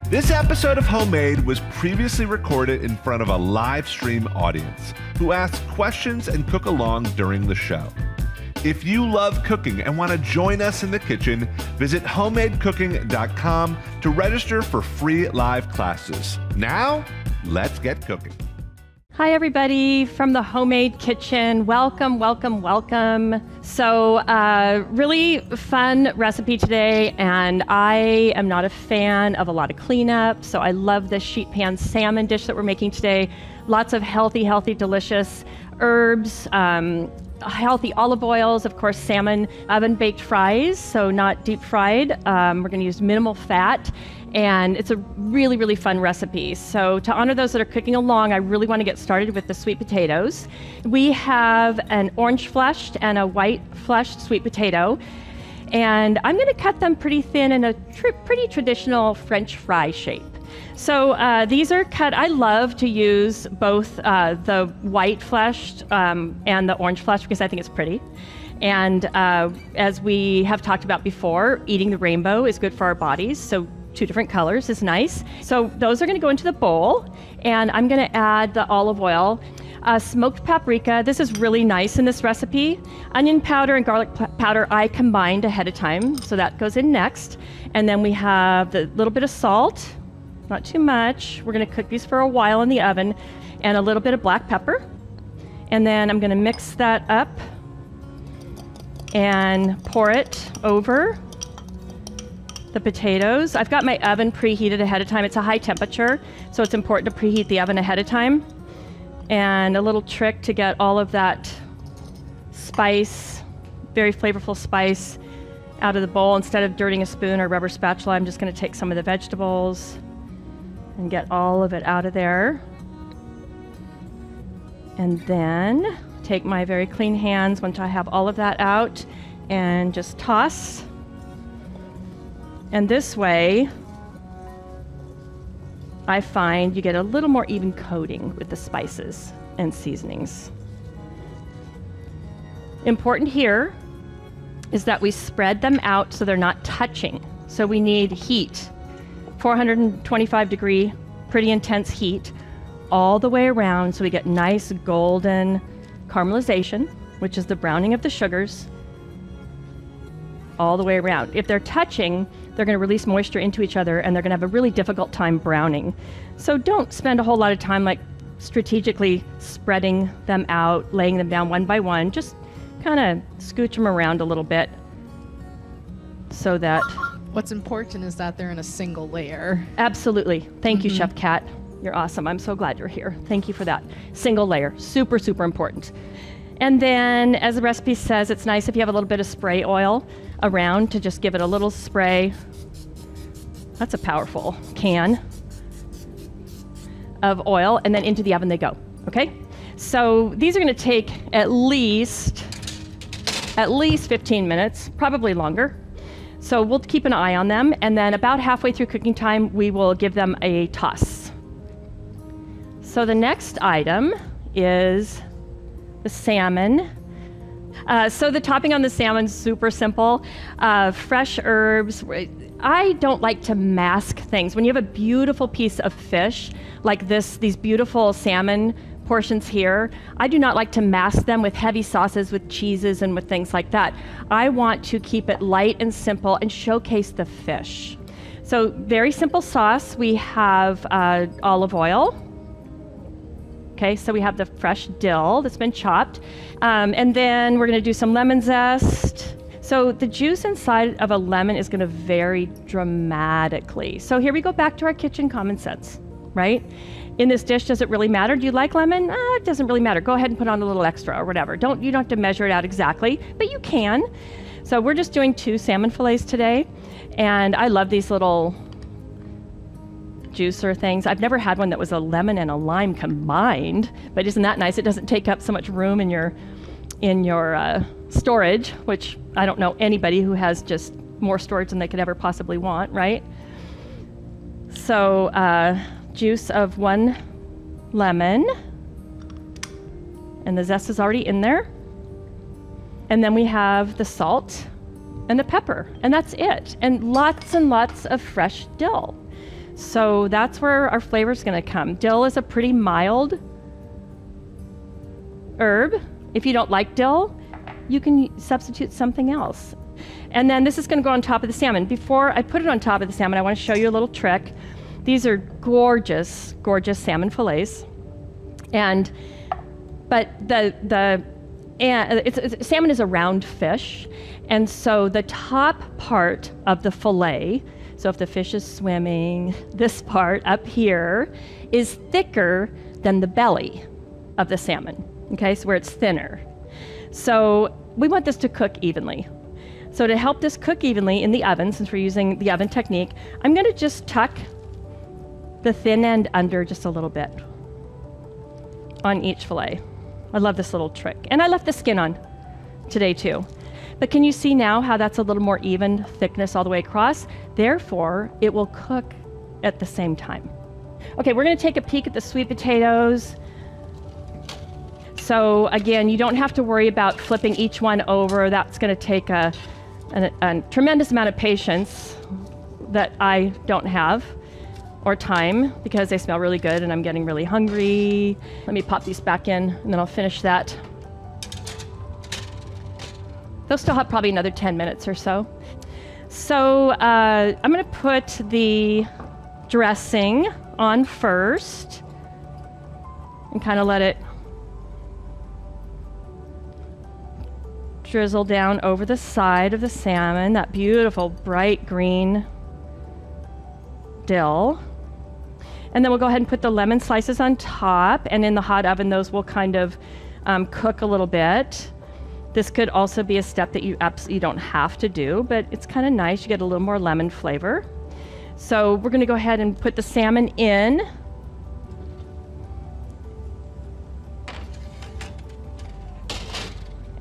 This episode of Homemade was previously recorded in front of a live stream audience who asked questions and cook along during the show. If you love cooking and want to join us in the kitchen, visit homemadecooking.com to register for free live classes. Now, let's get cooking. Hi, everybody from the Homemade Kitchen. Welcome, welcome, welcome. So, really fun recipe today, and I am not a fan of a lot of cleanup, so I love this sheet pan salmon dish that we're making today. Lots of healthy, delicious herbs, healthy olive oils, of course, salmon oven-baked fries, so not deep fried. We're going to use minimal fat. And it's a really, really fun recipe. So to honor those that are cooking along, I really want to get started with the sweet potatoes. We have an orange fleshed and a white fleshed sweet potato. And I'm going to cut them pretty thin in a pretty traditional French fry shape. So these are cut. I love to use both the white fleshed and the orange fleshed because I think it's pretty. And as we have talked about before, eating the rainbow is good for our bodies. So 2 different colors is nice. So those are going to go into the bowl, and I'm going to add the olive oil, smoked paprika. This is really nice in this recipe. Onion powder and garlic powder I combined ahead of time, so that goes in next. And then we have the little bit of salt, not too much. We're going to cook these for a while in the oven, and a little bit of black pepper. And then I'm going to mix that up and pour it over the potatoes. I've got my oven preheated ahead of time. It's a high temperature, so it's important to preheat the oven ahead of time. And a little trick to get all of that spice, very flavorful spice, out of the bowl. Instead of dirtying a spoon or rubber spatula, I'm just going to take some of the vegetables and get all of it out of there. And then take my very clean hands once I have all of that out and just toss. And this way, I find you get a little more even coating with the spices and seasonings. Important here is that we spread them out so they're not touching. So we need heat, 425 degree, pretty intense heat, all the way around so we get nice golden caramelization, which is the browning of the sugars, all the way around. If they're touching, they're going to release moisture into each other, and they're going to have a really difficult time browning. So don't spend a whole lot of time like strategically spreading them out, laying them down one by one. Just kind of scooch them around a little bit so that... What's important is that they're in a single layer. Absolutely. Thank you, Chef Kat. You're awesome. I'm so glad you're here. Thank you for that. Single layer. Super, super important. And then, as the recipe says, it's nice if you have a little bit of spray oil around to just give it a little spray. That's a powerful can of oil, and then into the oven they go, okay? So these are going to take at least 15 minutes, probably longer. So we'll keep an eye on them, and then about halfway through cooking time, we will give them a toss. So the next item is the salmon. So the topping on the salmon's super simple. Fresh herbs. I don't like to mask things. When you have a beautiful piece of fish like this, these beautiful salmon portions here, I do not like to mask them with heavy sauces, with cheeses, and with things like that. I want to keep it light and simple and showcase the fish. So very simple sauce. We have olive oil. Okay, so we have the fresh dill that's been chopped. And then we're going to do some lemon zest. So the juice inside of a lemon is going to vary dramatically. So here we go back to our kitchen common sense, right? In this dish, does it really matter? Do you like lemon? It doesn't really matter. Go ahead and put on a little extra or whatever. You don't have to measure it out exactly, but you can. So we're just doing 2 salmon fillets today. And I love these little juicer things. I've never had one that was a lemon and a lime combined, but isn't that nice? It doesn't take up so much room in your storage, which I don't know anybody who has just more storage than they could ever possibly want, right? So juice of 1 lemon, and the zest is already in there. And then we have the salt and the pepper, and that's it. And lots of fresh dill. So that's where our flavor is going to come. Dill is a pretty mild herb. If you don't like dill, you can substitute something else. And then this is going to go on top of the salmon. Before I put it on top of the salmon, I want to show you a little trick. These are gorgeous, gorgeous salmon fillets. But salmon is a round fish, and so the top part of the fillet, so if the fish is swimming, this part up here is thicker than the belly of the salmon, okay, so where it's thinner. So we want this to cook evenly. So to help this cook evenly in the oven, since we're using the oven technique, I'm going to just tuck the thin end under just a little bit on each fillet. I love this little trick. And I left the skin on today too. But can you see now how that's a little more even thickness all the way across? Therefore, it will cook at the same time. Okay, we're going to take a peek at the sweet potatoes. So again, you don't have to worry about flipping each one over. That's going to take a tremendous amount of patience that I don't have, or time, because they smell really good and I'm getting really hungry. Let me pop these back in and then I'll finish that. They'll still have probably another 10 minutes or so. So I'm going to put the dressing on first and kind of let it drizzle down over the side of the salmon, that beautiful bright green dill. And then we'll go ahead and put the lemon slices on top, and in the hot oven those will kind of cook a little bit. This could also be a step that you absolutely don't have to do, but it's kind of nice. You get a little more lemon flavor. So we're going to go ahead and put the salmon in.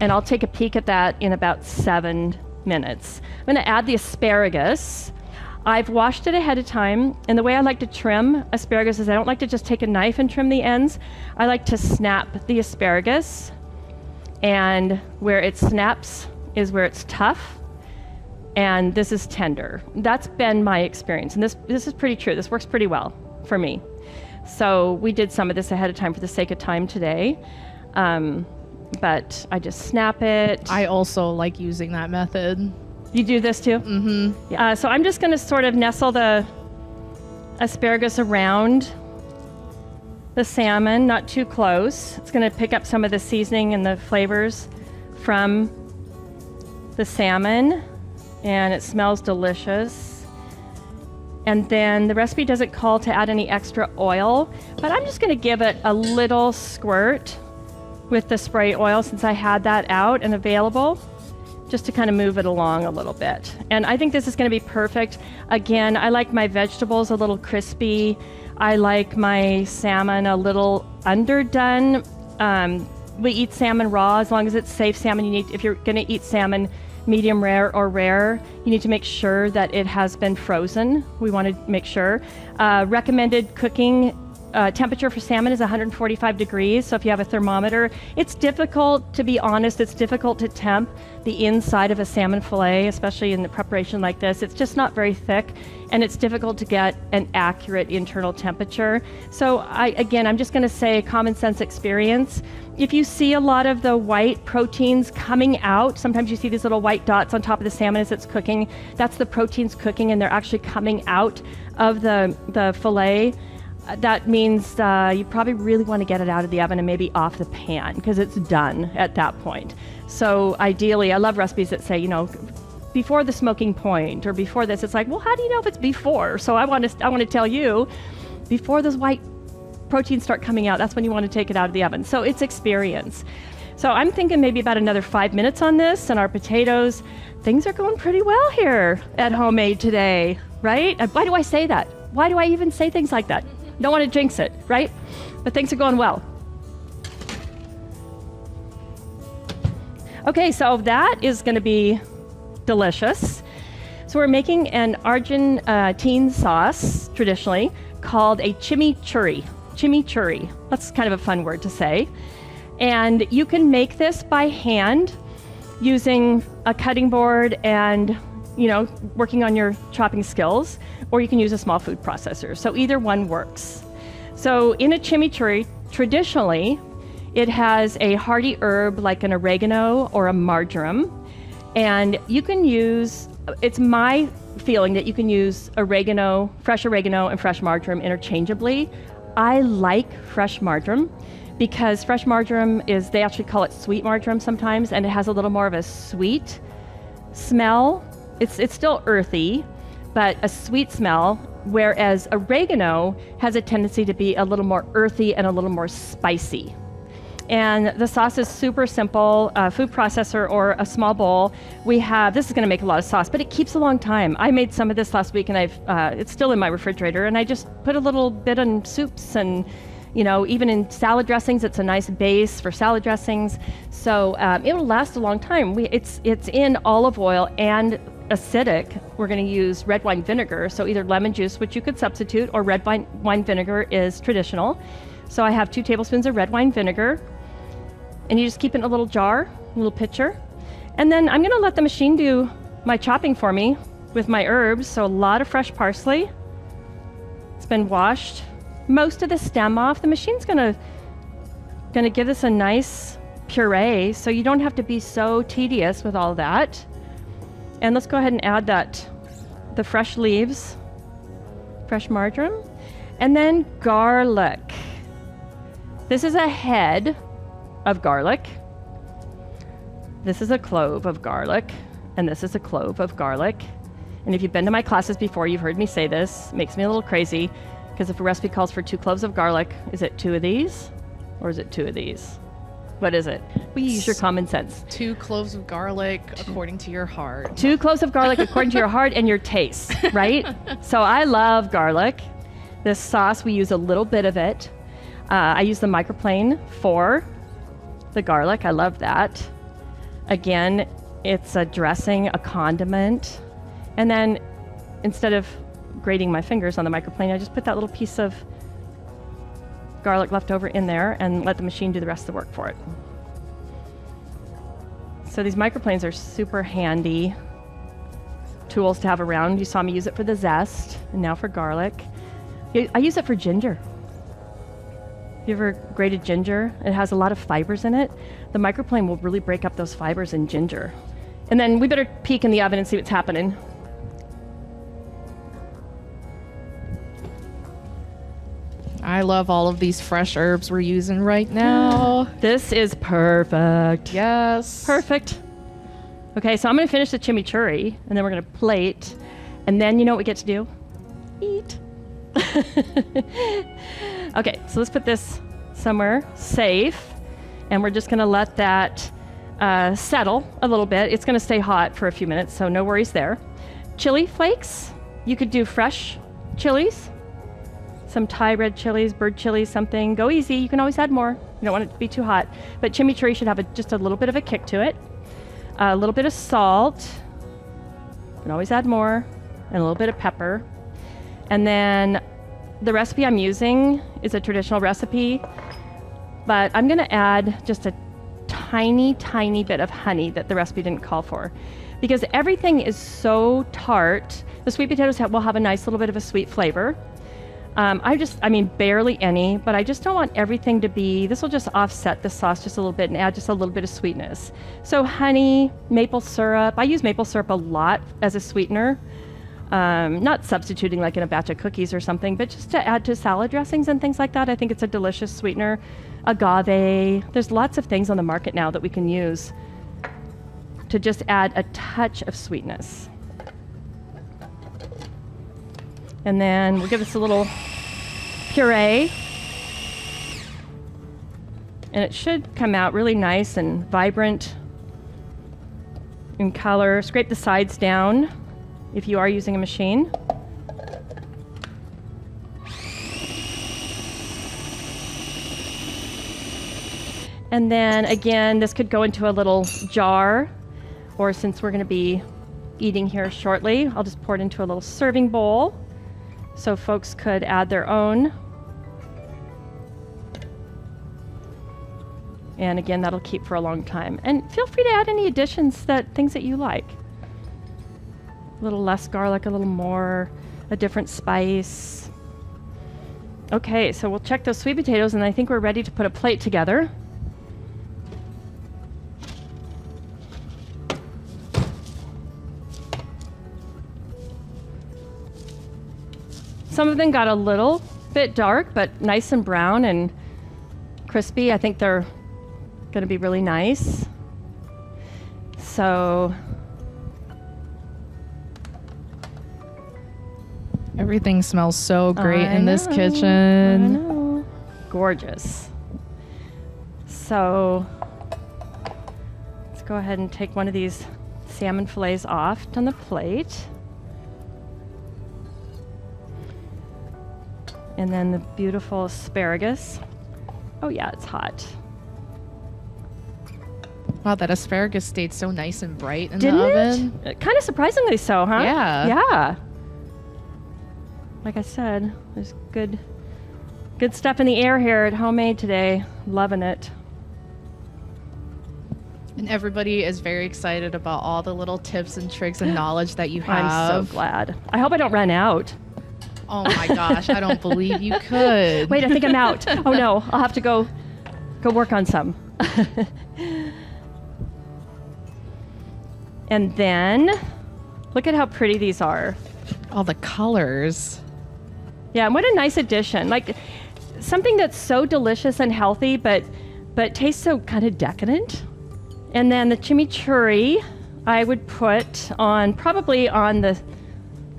And I'll take a peek at that in about 7 minutes. I'm going to add the asparagus. I've washed it ahead of time, and the way I like to trim asparagus is I don't like to just take a knife and trim the ends. I like to snap the asparagus, and where it snaps is where it's tough, and this is tender. That's been my experience, and this is pretty true. This works pretty well for me. So we did some of this ahead of time for the sake of time today. But I just snap it. I also like using that method. You do this too? Mm-hmm. Yeah. So I'm just going to sort of nestle the asparagus around the salmon, not too close. It's going to pick up some of the seasoning and the flavors from the salmon, and it smells delicious. And then the recipe doesn't call to add any extra oil, but I'm just going to give it a little squirt with the spray oil since I had that out and available, just to kind of move it along a little bit. And I think this is going to be perfect. Again, I like my vegetables a little crispy. I like my salmon a little underdone. We eat salmon raw as long as it's safe salmon. If you're going to eat salmon medium rare or rare, you need to make sure that it has been frozen. We want to make sure. Recommended cooking temperature for salmon is 145 degrees. So if you have a thermometer, it's difficult, to be honest, it's difficult to temp the inside of a salmon fillet, especially in the preparation like this. It's just not very thick, and it's difficult to get an accurate internal temperature. So I'm just going to say common sense experience. If you see a lot of the white proteins coming out, sometimes you see these little white dots on top of the salmon as it's cooking. That's the proteins cooking, and they're actually coming out of the fillet. That means you probably really want to get it out of the oven and maybe off the pan, because it's done at that point. So ideally, I love recipes that say, before the smoking point or before this. It's like, well, how do you know if it's before? So I want to tell you, before those white proteins start coming out, that's when you want to take it out of the oven. So it's experience. So I'm thinking maybe about another 5 minutes on this, and our potatoes, things are going pretty well here at Homemade today, right? Why do I say that? Why do I even say things like that? Don't want to jinx it, right? But things are going well. Okay, so that is going to be delicious. So we're making an Argentine sauce, traditionally, called a chimichurri. Chimichurri. That's kind of a fun word to say. And you can make this by hand using a cutting board and working on your chopping skills, or you can use a small food processor. So either one works. So in a chimichurri, traditionally, it has a hearty herb like an oregano or a marjoram. And you can use, it's my feeling that you can use oregano, fresh oregano and fresh marjoram interchangeably. I like fresh marjoram because fresh marjoram they actually call it sweet marjoram sometimes, and it has a little more of a sweet smell. It's still earthy, but a sweet smell, whereas oregano has a tendency to be a little more earthy and a little more spicy. And the sauce is super simple, food processor or a small bowl. This is gonna make a lot of sauce, but it keeps a long time. I made some of this last week and it's still in my refrigerator, and I just put a little bit in soups and even in salad dressings, it's a nice base for salad dressings. So it'll last a long time. It's in olive oil and acidic. We're going to use red wine vinegar, so either lemon juice, which you could substitute, or red wine vinegar is traditional. So I have 2 tablespoons of red wine vinegar, and you just keep it in a little jar, a little pitcher. And then I'm going to let the machine do my chopping for me with my herbs. So a lot of fresh parsley. It's been washed. Most of the stem off. The machine's gonna give this a nice puree, so you don't have to be so tedious with all that. And let's go ahead and add the fresh leaves, fresh marjoram, and then garlic. This is a head of garlic. This is a clove of garlic, and this is a clove of garlic. And if you've been to my classes before, you've heard me say this. It makes me a little crazy, because if a recipe calls for 2 cloves of garlic, is it 2 of these, or is it 2 of these? What is it? We use your common sense. 2 cloves of garlic according to your heart. 2 cloves of garlic according to your heart and your taste, right? So I love garlic. This sauce, we use a little bit of it. I use the microplane for the garlic. I love that. Again, it's a dressing, a condiment. And then instead of grating my fingers on the microplane, I just put that little piece of garlic left over in there and let the machine do the rest of the work for it. So these microplanes are super handy tools to have around. You saw me use it for the zest, and now for garlic. I use it for ginger. You ever grated ginger? It has a lot of fibers in it. The microplane will really break up those fibers in ginger. And then we better peek in the oven and see what's happening. I love all of these fresh herbs we're using right now. This is perfect. Yes. Perfect. Okay, so I'm going to finish the chimichurri, and then we're going to plate. And then you know what we get to do? Eat. Okay, so let's put this somewhere safe. And we're just going to let that settle a little bit. It's going to stay hot for a few minutes, so no worries there. Chili flakes. You could do fresh chilies. Some Thai red chilies, bird chilies, something. Go easy. You can always add more. You don't want it to be too hot. But chimichurri should have just a little bit of a kick to it. A little bit of salt. You can always add more. And a little bit of pepper. And then the recipe I'm using is a traditional recipe. But I'm going to add just a tiny, tiny bit of honey that the recipe didn't call for. Because everything is so tart. The sweet potatoes will have a nice little bit of a sweet flavor. Barely any, but I just don't want everything to be, this will just offset the sauce just a little bit and add just a little bit of sweetness. So honey, maple syrup, I use maple syrup a lot as a sweetener. Not substituting like in a batch of cookies or something, but just to add to salad dressings and things like that. I think it's a delicious sweetener. Agave, there's lots of things on the market now that we can use to just add a touch of sweetness. And then we'll give this a little puree. And it should come out really nice and vibrant in color. Scrape the sides down if you are using a machine. And then again, this could go into a little jar, or since we're going to be eating here shortly, I'll just pour it into a little serving bowl. So folks could add their own. And again, that'll keep for a long time. And feel free to add any additions, things that you like. A little less garlic, a little more, a different spice. Okay, so we'll check those sweet potatoes, and I think we're ready to put a plate together. Some of them got a little bit dark, but nice and brown and crispy. I think they're going to be really nice. So Everything smells so great in this I kitchen. know. Gorgeous. So let's go ahead and take one of these salmon fillets off on the plate. And then the beautiful asparagus. Oh yeah, it's hot. Wow, that asparagus stayed so nice and bright in Didn't the oven. it? Kind of surprisingly so, huh? Yeah. Yeah. Like I said, there's good stuff in the air here at Homemade today. Loving it. And everybody is very excited about all the little tips and tricks and knowledge that you have. I'm so glad. I hope I don't run out. Oh my gosh, I don't believe you could. Wait, I think I'm out. Oh no, I'll have to go work on some. And then, look at how pretty these are. All the colors. Yeah, and what a nice addition. Like, something that's so delicious and healthy, but tastes so kind of decadent. And then the chimichurri, I would put on, probably on the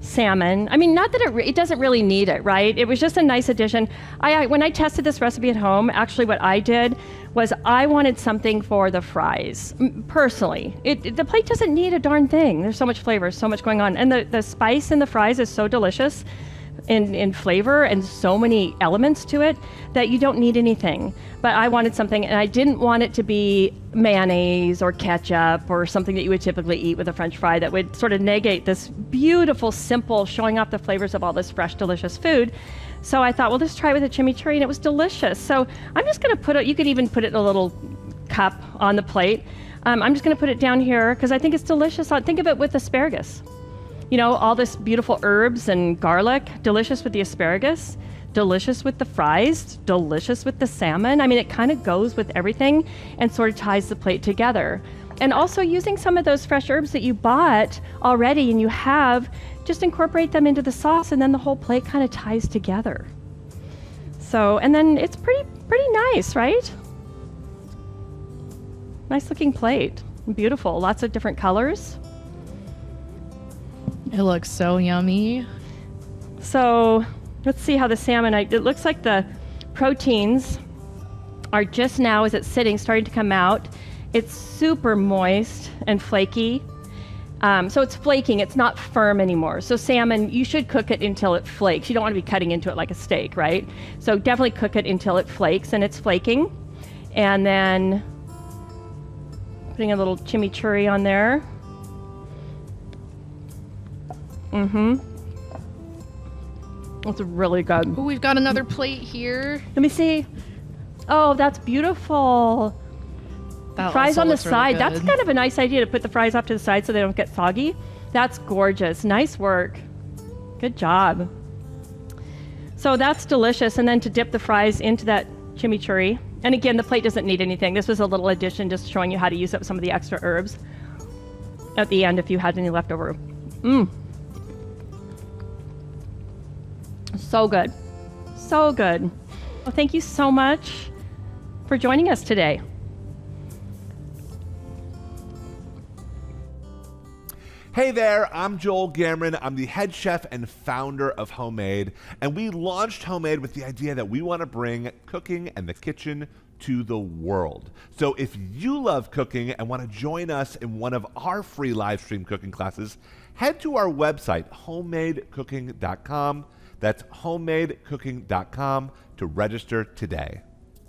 salmon. I mean, not that it doesn't really need it, right? It was just a nice addition. When I tested this recipe at home, actually what I did was I wanted something for the fries. Personally, the plate doesn't need a darn thing. There's so much flavor, so much going on. And the spice in the fries is so delicious in flavor and so many elements to it that you don't need anything. But I wanted something, and I didn't want it to be mayonnaise or ketchup or something that you would typically eat with a French fry that would sort of negate this beautiful, simple, showing off the flavors of all this fresh, delicious food. So I thought, well, let's try it with a chimichurri, and it was delicious. So I'm just going to put it, you could even put it in a little cup on the plate. I'm just going to put it down here because I think it's delicious. Think of it with asparagus. You know, all this beautiful herbs and garlic, delicious with the asparagus, delicious with the fries, delicious with the salmon. I mean, it kind of goes with everything and sort of ties the plate together. And also using some of those fresh herbs that you bought already and you have, just incorporate them into the sauce, and then the whole plate kind of ties together. So, and then it's pretty nice, right? Nice looking plate. Beautiful, lots of different colors. It looks so yummy. So let's see how the salmon, it looks like the proteins are just now, as it's sitting, starting to come out. It's super moist and flaky. So it's flaking, it's not firm anymore. So salmon, you should cook it until it flakes. You don't want to be cutting into it like a steak, right? So definitely cook it until it flakes and it's flaking. And then putting a little chimichurri on there. It's really good. Oh, we've got another plate here. Let me see. Oh, that's beautiful. That Fries also on the looks really side. good. That's kind of a nice idea to put the fries off to the side so they don't get soggy. That's gorgeous. Nice work. Good job. So that's delicious. And then to dip the fries into that chimichurri. And again, the plate doesn't need anything. This was a little addition, just showing you how to use up some of the extra herbs at the end if you had any leftover. So good. So good. Well, thank you so much for joining us today. Hey there, I'm Joel Gamoran. I'm the head chef and founder of Homemade, and we launched Homemade with the idea that we want to bring cooking and the kitchen to the world. So if you love cooking and want to join us in one of our free live stream cooking classes, head to our website, homemadecooking.com. That's homemadecooking.com to register today.